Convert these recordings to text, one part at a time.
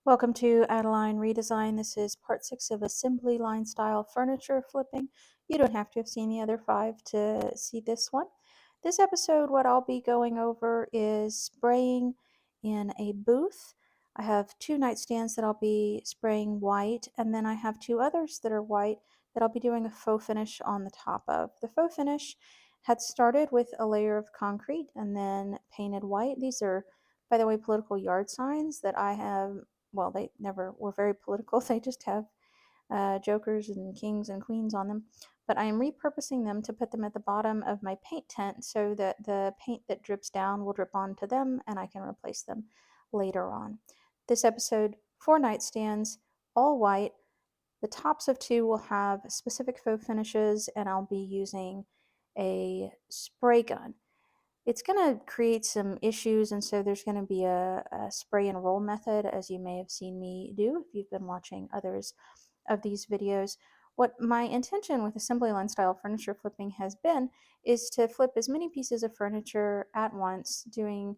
Welcome to Adeline Redesign. This is part 6 of assembly line style furniture flipping. You don't have to have seen the other 5 to see this one. This episode, what I'll be going over is spraying in a booth. I have 2 nightstands that I'll be spraying white, and then I have 2 others that are white that I'll be doing a faux finish on the top of. The faux finish had started with a layer of concrete and then painted white. These are, by the way, political yard signs that I have. Well, they never were very political. They just have jokers and kings and queens on them. But I am repurposing them to put them at the bottom of my paint tent so that the paint that drips down will drip onto them and I can replace them later on. This episode, 4 nightstands, all white. The tops of 2 will have specific faux finishes, and I'll be using a spray gun. It's going to create some issues, and so there's going to be a spray and roll method, as you may have seen me do if you've been watching others of these videos. What my intention with assembly line style furniture flipping has been is to flip as many pieces of furniture at once, doing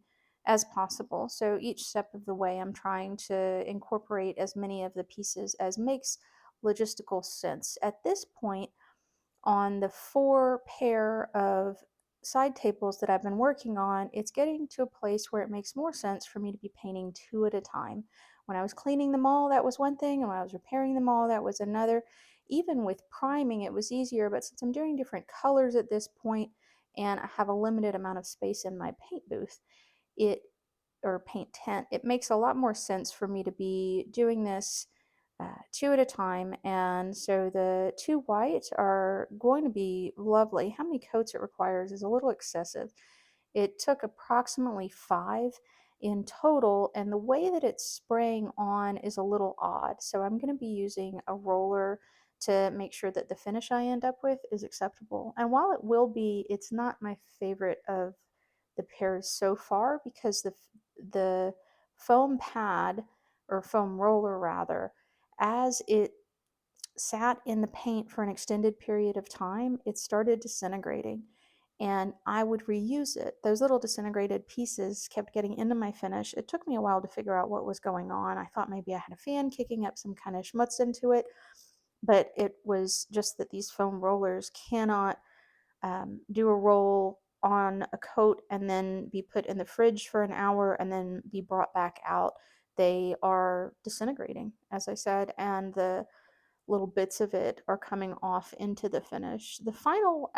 as possible. So each step of the way, I'm trying to incorporate as many of the pieces as makes logistical sense. At this point, on the 4 pair of side tables that I've been working on, it's getting to a place where it makes more sense for me to be painting 2 at a time. When I was cleaning them all, that was one thing, and when I was repairing them all, that was another. Even with priming, it was easier, but since I'm doing different colors at this point and I have a limited amount of space in my paint booth, it or paint tent, it makes a lot more sense for me to be doing this 2 at a time. And so the 2 white are going to be lovely. How many coats it requires is a little excessive. It took approximately 5 in total, and the way that it's spraying on is a little odd. So I'm going to be using a roller to make sure that the finish I end up with is acceptable. And while it will be, it's not my favorite of the pairs so far because the foam pad, or foam roller rather, as it sat in the paint for an extended period of time, it started disintegrating, and I would reuse it. Those little disintegrated pieces kept getting into my finish. It took me a while to figure out what was going on. I thought maybe I had a fan kicking up some kind of schmutz into it, but it was just that these foam rollers cannot do a roll on a coat and then be put in the fridge for an hour and then be brought back out. They are disintegrating, as I said, and the little bits of it are coming off into the finish. The final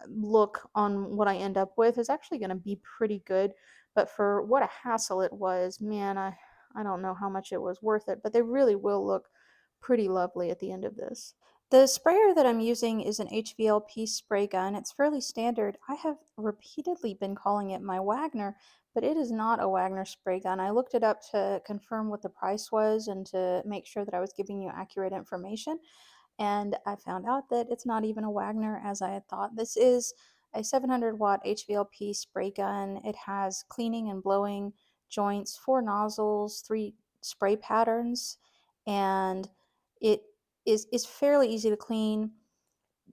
look on what I end up with is actually going to be pretty good, but for what a hassle it was, man, I don't know how much it was worth it, but they really will look pretty lovely at the end of this. The sprayer that I'm using is an HVLP spray gun. It's fairly standard. I have repeatedly been calling it my Wagner, but it is not a Wagner spray gun. I looked it up to confirm what the price was and to make sure that I was giving you accurate information, and I found out that it's not even a Wagner as I had thought. This is a 700-watt HVLP spray gun. It has cleaning and blowing joints, 4 nozzles, 3 spray patterns, and it is fairly easy to clean.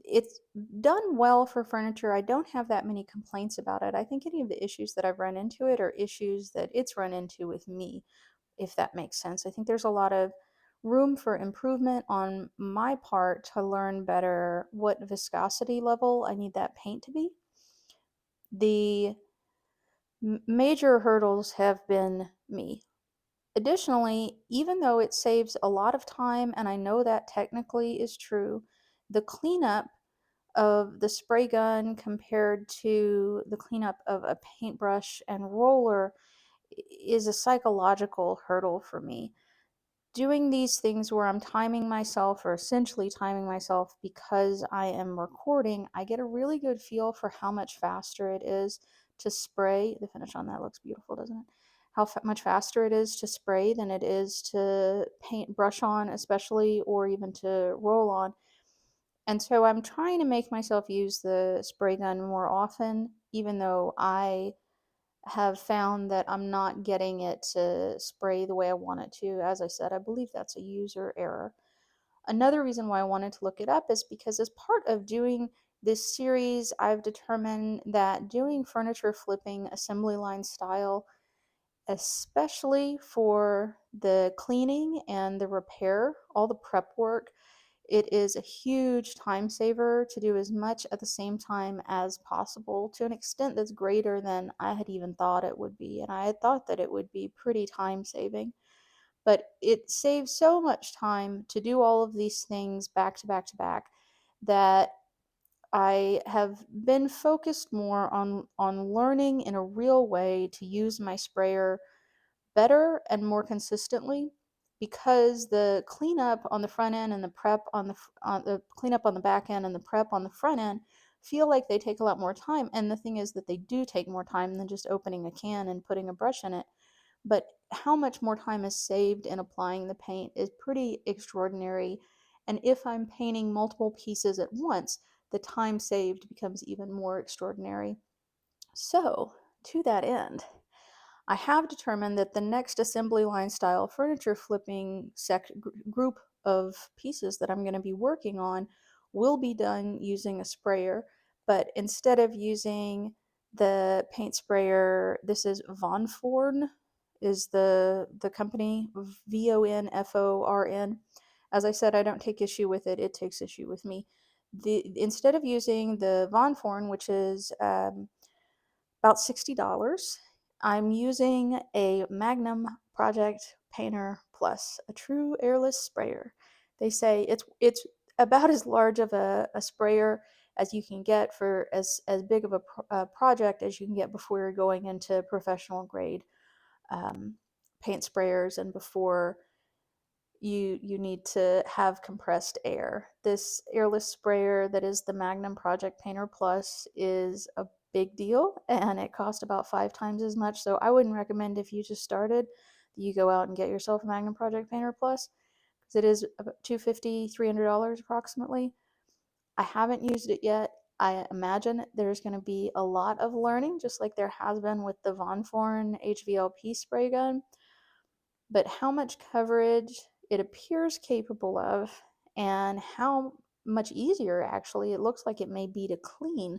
It's done well for furniture. I don't have that many complaints about it. I think any of the issues that I've run into it are issues that it's run into with me, if that makes sense. I think there's a lot of room for improvement on my part to learn better what viscosity level I need that paint to be. The major hurdles have been me. Additionally, even though it saves a lot of time, and I know that technically is true, the cleanup of the spray gun compared to the cleanup of a paintbrush and roller is a psychological hurdle for me. Doing these things where I'm timing myself, or essentially timing myself because I am recording, I get a really good feel for how much faster it is to spray. The finish on that looks beautiful, doesn't it? How much faster it is to spray than it is to paint brush on, especially, or even to roll on. And so I'm trying to make myself use the spray gun more often, even though I have found that I'm not getting it to spray the way I want it to. As I said, I believe that's a user error. Another reason why I wanted to look it up is because as part of doing this series, I've determined that doing furniture flipping assembly line style especially for the cleaning and the repair, all the prep work. It is a huge time saver to do as much at the same time as possible, to an extent that's greater than I had even thought it would be. And I had thought that it would be pretty time saving. But it saves so much time to do all of these things back to back to back that I have been focused more on learning in a real way to use my sprayer better and more consistently, because the cleanup on the front end and the prep on the cleanup on the back end and the prep on the front end feel like they take a lot more time. And the thing is that they do take more time than just opening a can and putting a brush in it. But how much more time is saved in applying the paint is pretty extraordinary. And if I'm painting multiple pieces at once, the time saved becomes even more extraordinary. So, to that end, I have determined that the next assembly line style furniture flipping group of pieces that I'm going to be working on will be done using a sprayer, but instead of using the paint sprayer, this is Vonforn is the company, Vonforn. As I said, I don't take issue with it, it takes issue with me. Instead of using the Vonforn, which is about $60, I'm using a Magnum Project Painter Plus, a true airless sprayer. They say it's about as large of a sprayer as you can get for as big of a project as you can get before you're going into professional grade um, paint sprayers and before you need to have compressed air. This airless sprayer that is the Magnum Project Painter Plus is a big deal, and it cost about 5 times as much. So I wouldn't recommend, if you just started, that you go out and get yourself a Magnum Project Painter Plus, because it is about $250, $300 approximately. I haven't used it yet. I imagine there's going to be a lot of learning, just like there has been with the Von Forn HVLP spray gun. But how much coverage it appears capable of, and how much easier actually it looks like it may be to clean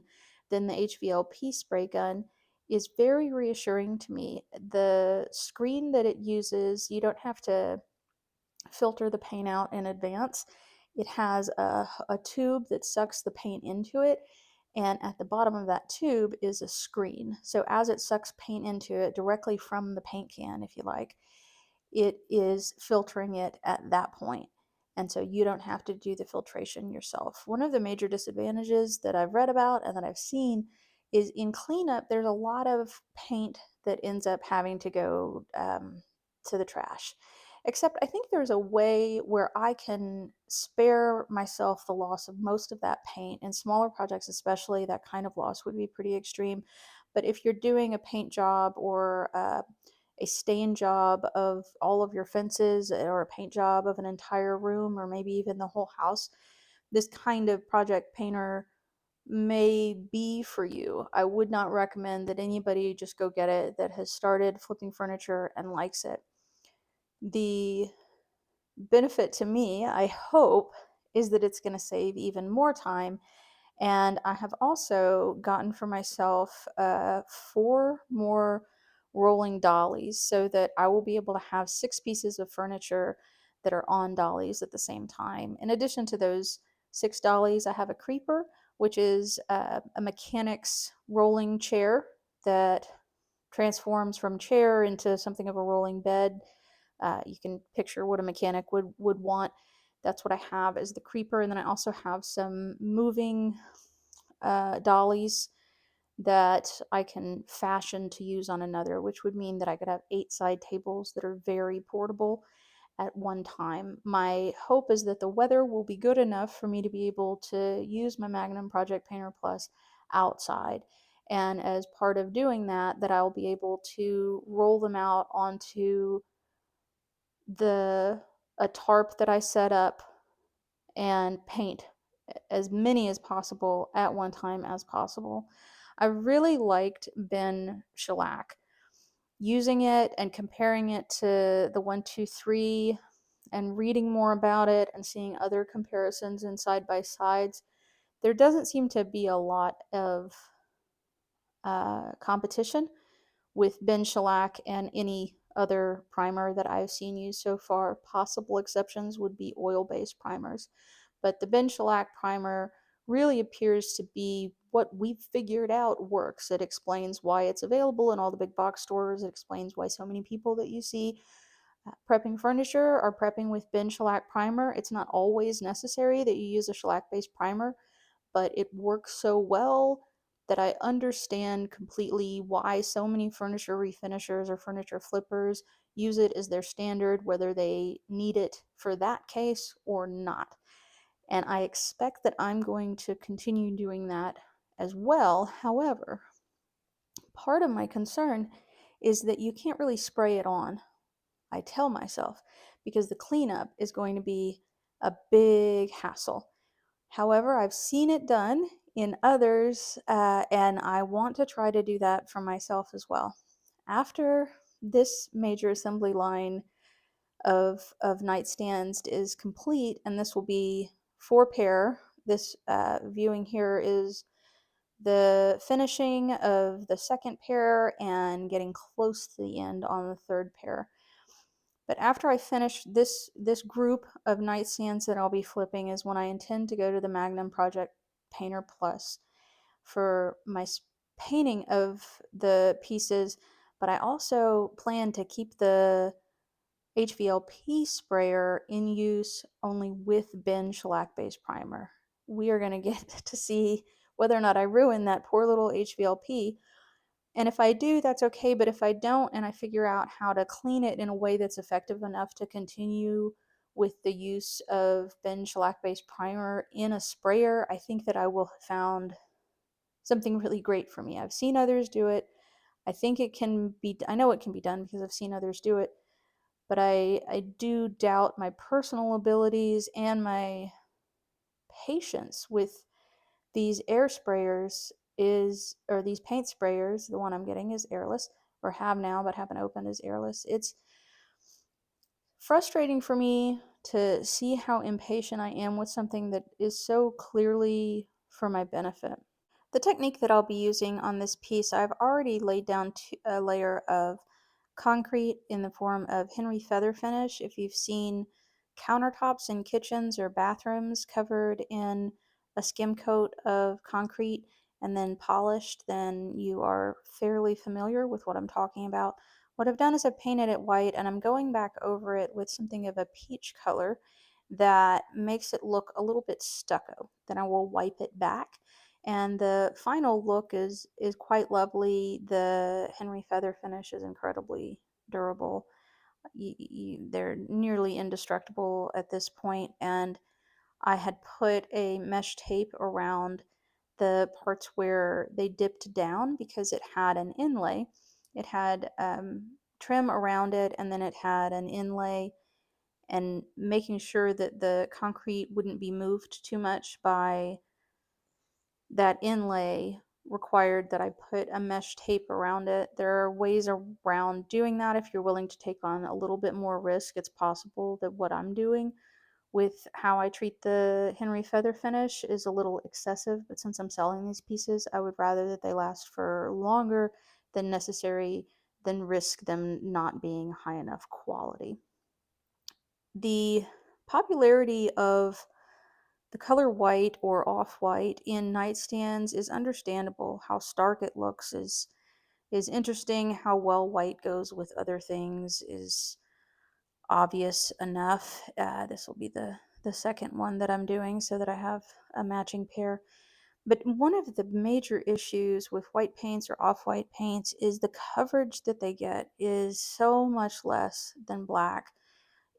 than the HVLP spray gun, is very reassuring to me. The screen that it uses, you don't have to filter the paint out in advance. It has a tube that sucks the paint into it, and at the bottom of that tube is a screen. So as it sucks paint into it directly from the paint can, if you like, it is filtering it at that point. And so you don't have to do the filtration yourself. One of the major disadvantages that I've read about and that I've seen is in cleanup, there's a lot of paint that ends up having to go to the trash. Except I think there's a way where I can spare myself the loss of most of that paint. In smaller projects, especially, that kind of loss would be pretty extreme. But if you're doing a paint job or a stain job of all of your fences, or a paint job of an entire room, or maybe even the whole house, this kind of project painter may be for you. I would not recommend that anybody just go get it that has started flipping furniture and likes it. The benefit to me, I hope, is that it's going to save even more time. And I have also gotten for myself 4 more rolling dollies, so that I will be able to have 6 pieces of furniture that are on dollies at the same time. In addition to those 6 dollies, I have a creeper, which is a mechanic's rolling chair that transforms from chair into something of a rolling bed. You can picture what a mechanic would want. That's what I have as the creeper. And then I also have some moving dollies that I can fashion to use on another, which would mean that I could have 8 side tables that are very portable at one time. My hope is that the weather will be good enough for me to be able to use my Magnum Project Painter Plus outside. And as part of doing that, that I'll be able to roll them out onto the a tarp that I set up and paint as many as possible at one time as possible. I really liked Ben Shellac. Using it and comparing it to the 123 and reading more about it and seeing other comparisons and side by sides, there doesn't seem to be a lot of competition with Ben shellac and any other primer that I've seen used so far. Possible exceptions would be oil-based primers. But the Ben shellac primer really appears to be what we've figured out works. It explains why it's available in all the big box stores. It explains why so many people that you see prepping furniture are prepping with Ben shellac primer. It's not always necessary that you use a shellac-based primer, but it works so well that I understand completely why so many furniture refinishers or furniture flippers use it as their standard, whether they need it for that case or not. And I expect that I'm going to continue doing that as well. However, part of my concern is that you can't really spray it on, I tell myself, because the cleanup is going to be a big hassle. However, I've seen it done in others, and I want to try to do that for myself as well. After this major assembly line of nightstands is complete, and this will be 4 pair. This viewing here is the finishing of the second pair and getting close to the end on the third pair. But after I finish this group of nightstands that I'll be flipping is when I intend to go to the Magnum Project Painter Plus for my painting of the pieces. But I also plan to keep the HVLP sprayer in use only with Ben shellac-based primer. We are going to get to see whether or not I ruin that poor little HVLP. And if I do, that's okay. But if I don't, and I figure out how to clean it in a way that's effective enough to continue with the use of Ben shellac-based primer in a sprayer, I think that I will have found something really great for me. I've seen others do it. I think it can be, I know it can be done because I've seen others do it, but I do doubt my personal abilities and my patience with these air sprayers or these paint sprayers. The one I'm getting is airless, or have now but haven't opened, is airless. It's frustrating for me to see how impatient I am with something that is so clearly for my benefit. The technique that I'll be using on this piece, I've already laid down a layer of concrete in the form of Henry feather finish. If you've seen countertops in kitchens or bathrooms covered in a skim coat of concrete and then polished, then you are fairly familiar with what I'm talking about. What I've done is I've painted it white, and I'm going back over it with something of a peach color that makes it look a little bit stucco. Then I will wipe it back, and the final look is quite lovely. The Henry feather finish is incredibly durable. They're nearly indestructible at this point, and I had put a mesh tape around the parts where they dipped down because it had an inlay. It had trim around it, and then it had an inlay, and making sure that the concrete wouldn't be moved too much by that inlay required that I put a mesh tape around it. There are ways around doing that if you're willing to take on a little bit more risk. It's possible that what I'm doing with how I treat the Henry feather finish is a little excessive, but since I'm selling these pieces, I would rather that they last for longer than necessary than risk them not being high enough quality. The popularity of the color white or off-white in nightstands is understandable. How stark it looks is interesting. How well white goes with other things is obvious enough. This will be the second one that I'm doing so that I have a matching pair. But one of the major issues with white paints or off-white paints is the coverage that they get is so much less than black.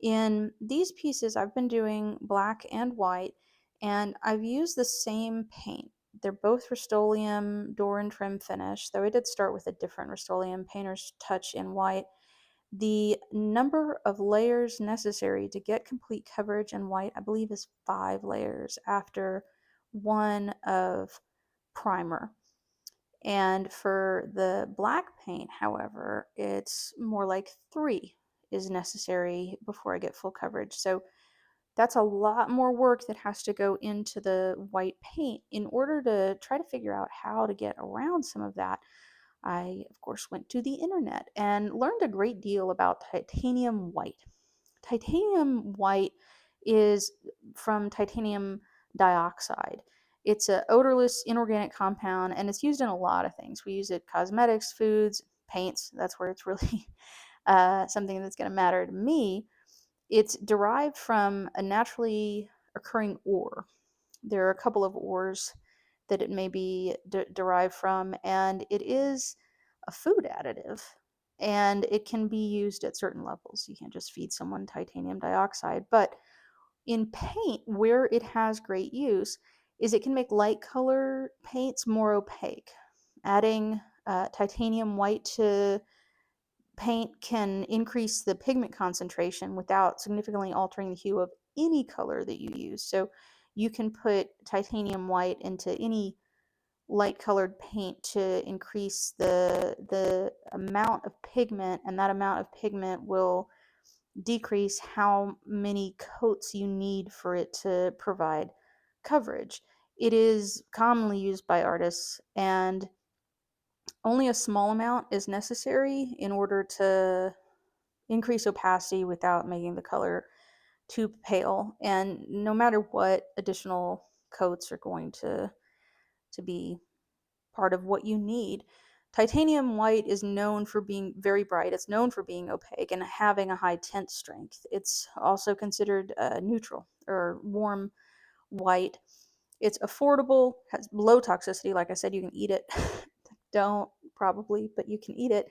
In these pieces, I've been doing black and white, and I've used the same paint. They're both Rust-Oleum door and trim finish, though I did start with a different Rust-Oleum Painter's Touch in white. The number of layers necessary to get complete coverage in white, I believe, is 5 layers after one of primer. And for the black paint, however, it's more like 3 is necessary before I get full coverage. So that's a lot more work that has to go into the white paint. In order to try to figure out how to get around some of that, I, of course, went to the internet and learned a great deal about titanium white. Titanium white is from titanium dioxide. It's a odorless inorganic compound, and it's used in a lot of things. We use it cosmetics, foods, paints. That's where it's really something that's going to matter to me. It's derived from a naturally occurring ore. There are a couple of ores that it may be derived from, and it is a food additive. And it can be used at certain levels. You can't just feed someone titanium dioxide. But in paint, where it has great use is it can make light color paints more opaque. Adding titanium white to paint can increase the pigment concentration without significantly altering the hue of any color that you use. So you can put titanium white into any light colored paint to increase the amount of pigment, and that amount of pigment will decrease how many coats you need for it to provide coverage. It is commonly used by artists, and only a small amount is necessary in order to increase opacity without making the color too pale. And no matter what, additional coats are going to be part of what you need. Titanium white is known for being very bright. It's known for being opaque and having a high tint strength. It's also considered neutral or warm white. It's affordable, has low toxicity. Like I said, you can eat it. Don't probably, but you can eat it.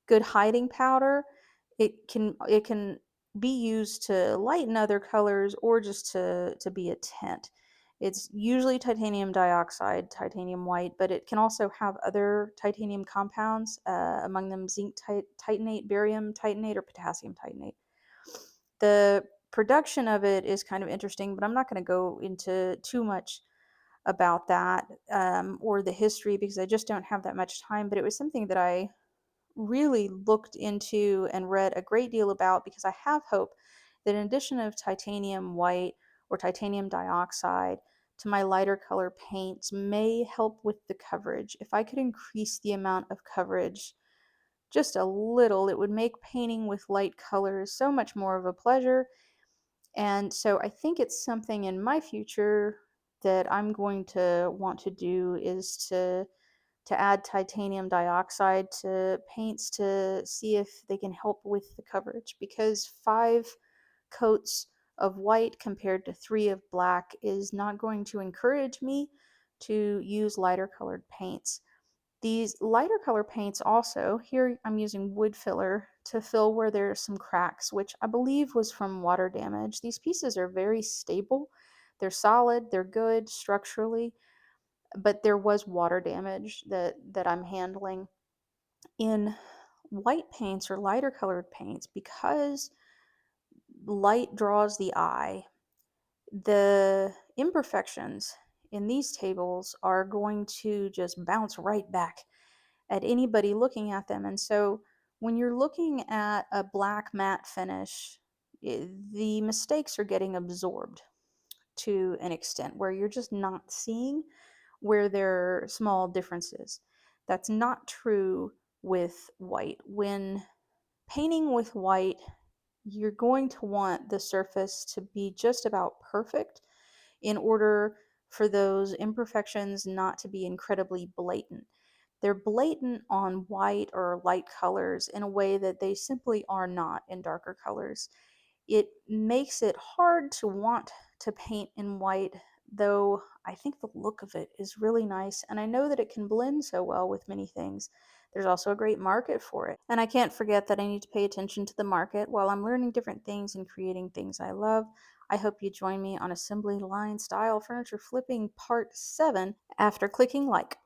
Good hiding powder. It can be used to lighten other colors or just to be a tint. It's usually titanium dioxide, titanium white, but it can also have other titanium compounds, among them zinc titanate, barium titanate, or potassium titanate. The production of it is kind of interesting, but I'm not going to go into too much about that, or the history, because I just don't have that much time. But it was something that I really looked into and read a great deal about, because I have hope that in addition of titanium white or titanium dioxide to my lighter color paints may help with the coverage. If I could increase the amount of coverage just a little, it would make painting with light colors so much more of a pleasure. And so I think it's something in my future that I'm going to want to do, is to add titanium dioxide to paints to see if they can help with the coverage, because 5 coats of white compared to 3 of black is not going to encourage me to use lighter colored paints. These lighter color paints also, here I'm using wood filler to fill where there are some cracks, which I believe was from water damage. These pieces are very stable. They're solid, they're good structurally, but there was water damage that I'm handling. In white paints or lighter colored paints, because light draws the eye, the imperfections in these tables are going to just bounce right back at anybody looking at them. And so when you're looking at a black matte finish, the mistakes are getting absorbed to an extent where you're just not seeing where there are small differences. That's not true with white. When painting with white, you're going to want the surface to be just about perfect in order for those imperfections not to be incredibly blatant. They're blatant on white or light colors in a way that they simply are not in darker colors. It makes it hard to want to paint in white, though I think the look of it is really nice, and I know that it can blend so well with many things. There's also a great market for it. And I can't forget that I need to pay attention to the market while I'm learning different things and creating things I love. I hope you join me on Assembly Line Style Furniture Flipping Part 7 after clicking like.